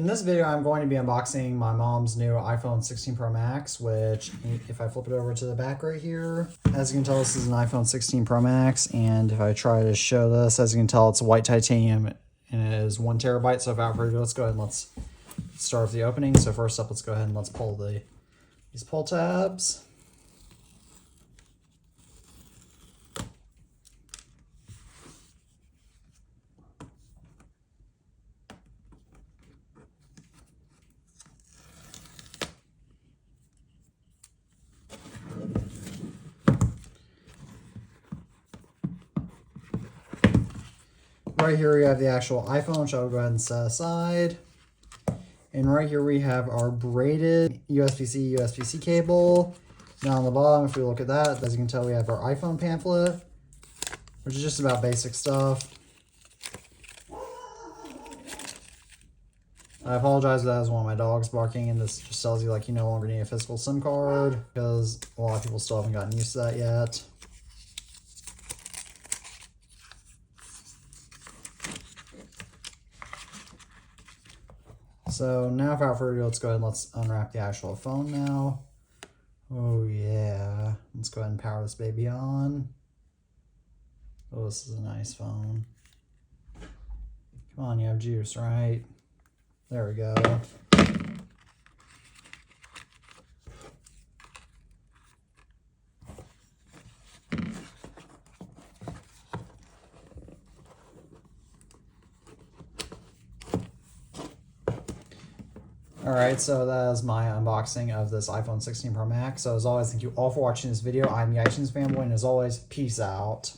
In this video, I'm going to be unboxing my mom's new iPhone 16 Pro Max, which if I flip it over to the back right here, as you can tell, this is an iPhone 16 Pro Max. And if I try to show this, as you can tell, it's white titanium and it is 1 terabyte. So without further ado, let's go ahead and let's start with the opening. So first up, let's go ahead and let's pull these pull tabs. Right here we have the actual iPhone, which I'll go ahead and set aside. And right here we have our braided USB-C cable. Now on the bottom, if we look at that, as you can tell, we have our iPhone pamphlet, which is just about basic stuff. I apologize if that is one of my dogs barking, and this just tells you like you no longer need a physical SIM card because a lot of people still haven't gotten used to that yet. So now without further ado, let's go ahead and let's unwrap the actual phone now. Oh yeah, let's go ahead and power this baby on. Oh, this is a nice phone. Come on, you have juice, right? There we go. Alright, so that is my unboxing of this iPhone 16 Pro Max. So as always, thank you all for watching this video. I'm the iTunes Fanboy, and as always, peace out.